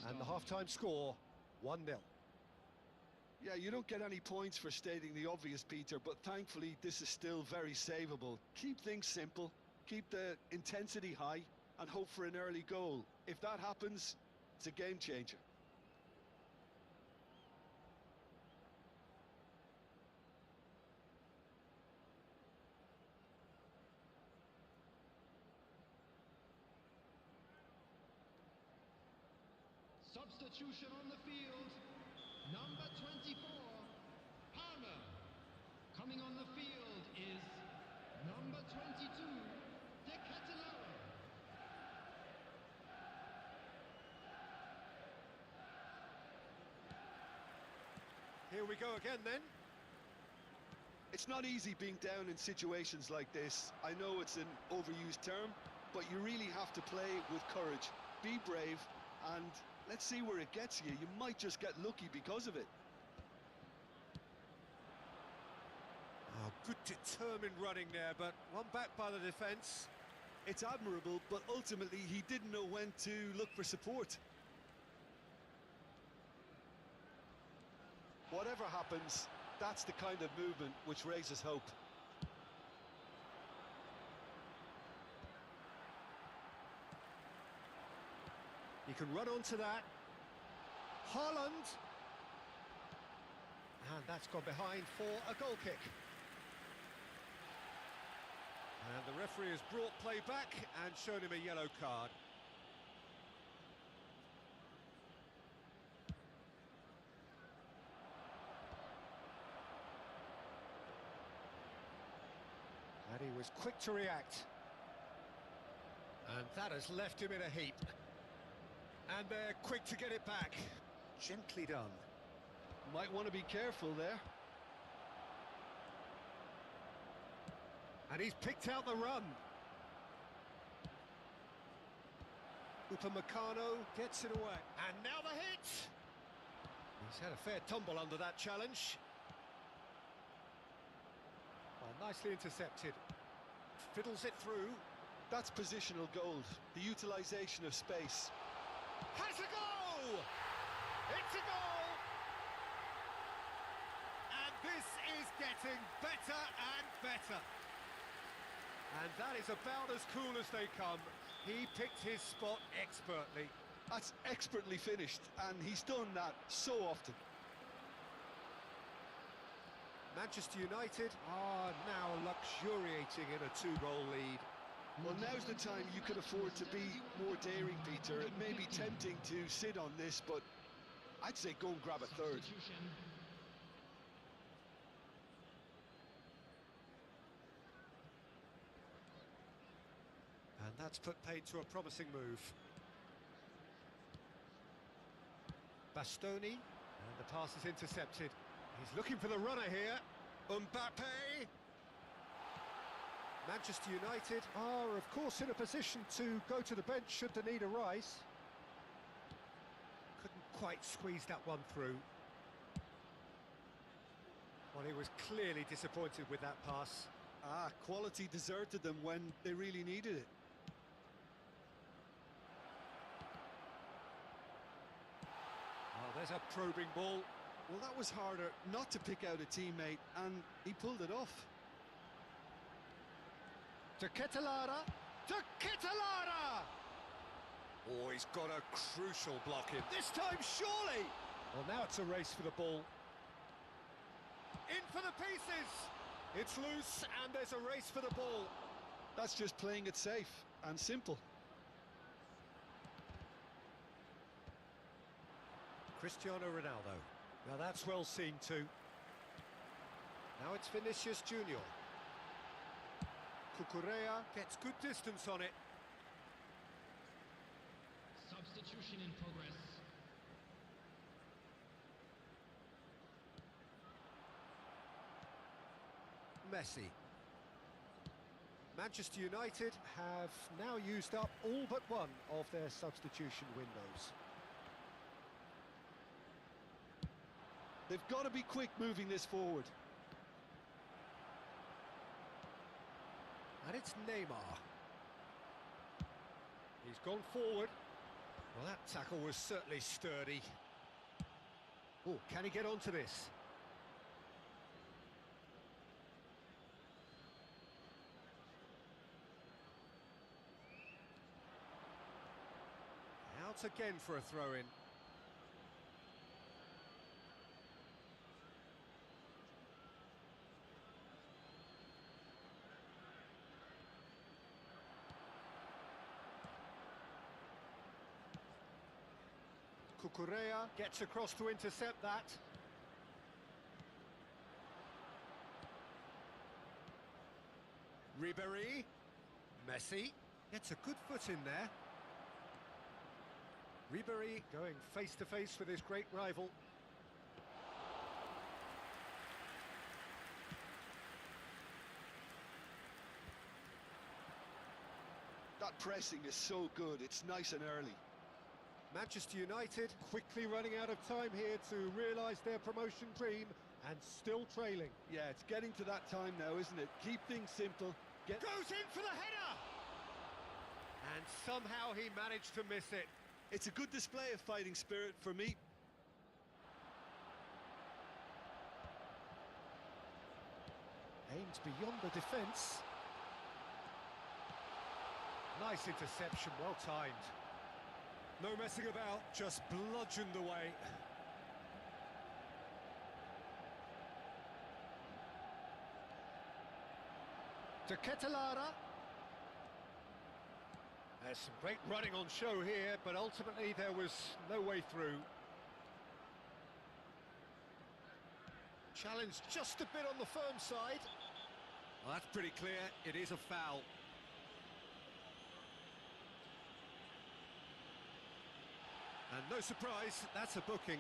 And the half-time score, 1-0. Yeah, you don't get any points for stating the obvious, Peter, but thankfully this is still very savable. Keep things simple, keep the intensity high, and hope for an early goal. If that happens, it's a game changer. Substitution on the field. Number 24, Palmer. Coming on the field is number 22, De Ketelaere. Here we go again then. It's not easy being down in situations like this. I know it's an overused term, but you really have to play with courage. Be brave, and let's see where it gets you. You might just get lucky because of it. Oh, good determined running there, but one back by the defence. It's admirable, but ultimately he didn't know when to look for support. Whatever happens, that's the kind of movement which raises hope. He can run onto that. Haaland. And that's gone behind for a goal kick. And the referee has brought play back and shown him a yellow card. And he was quick to react. And that has left him in a heap. And they're quick to get it back. Gently done. Might want to be careful there. And he's picked out the run. Upamecano gets it away. And now the hit! He's had a fair tumble under that challenge. Well, nicely intercepted. Fiddles it through. That's positional gold, the utilisation of space. Has a goal! It's a goal! And this is getting better and better. And that is about as cool as they come. He picked his spot expertly. That's expertly finished, and he's done that so often. Manchester United are now luxuriating in a 2-goal lead. Well, now's the time you could afford to be more daring, Peter. It may be tempting to sit on this, but I'd say go and grab a third. And that's put paid to a promising move. Bastoni, and the pass is intercepted. He's looking for the runner here. Mbappe. Manchester United are, of course, in a position to go to the bench should the need arise. Couldn't quite squeeze that one through. Well, he was clearly disappointed with that pass. Quality deserted them when they really needed it. Oh, there's a probing ball. Well, that was harder not to pick out a teammate, and he pulled it off. To Ketelara. To Ketelara! Oh, he's got a crucial block in. This time, surely! Well, now it's a race for the ball. In for the pieces! It's loose, and there's a race for the ball. That's just playing it safe and simple. Cristiano Ronaldo. Now that's well seen too. Now it's Vinicius Junior. Cucurella gets good distance on it. Substitution in progress. Messi. Manchester United have now used up all but one of their substitution windows. They've got to be quick moving this forward. And it's Neymar. He's gone forward. Well, that tackle was certainly sturdy. Oh, can he get onto this? Out again for a throw-in. Cucurella gets across to intercept that. Ribéry. Messi gets a good foot in there. Ribéry going face to face with his great rival. That pressing is so good, it's nice and early. Manchester United quickly running out of time here to realise their promotion dream and still trailing. Yeah, it's getting to that time now, isn't it? Keep things simple. Goes in for the header! And somehow he managed to miss it. It's a good display of fighting spirit for me. Aims beyond the defence. Nice interception, well timed. No messing about, just bludgeoned away. To Ketelara. There's some great running on show here, but ultimately there was no way through. Challenge just a bit on the firm side. Well, that's pretty clear, it is a foul. And no surprise, that's a booking.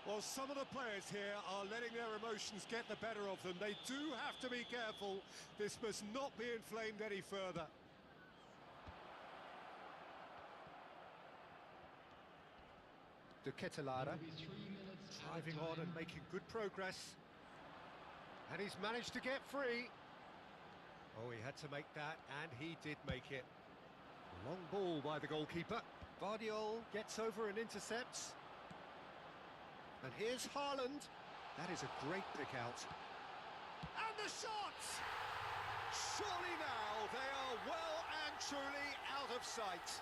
Well, some of the players here are letting their emotions get the better of them. They do have to be careful. This must not be inflamed any further. De Ketelara, driving on and making good progress. And he's managed to get free. Oh, he had to make that, and he did make it. Long ball by the goalkeeper. Vardiol gets over and intercepts. And here's Haaland. That is a great pick out. And the shot! Surely now they are well and truly out of sight.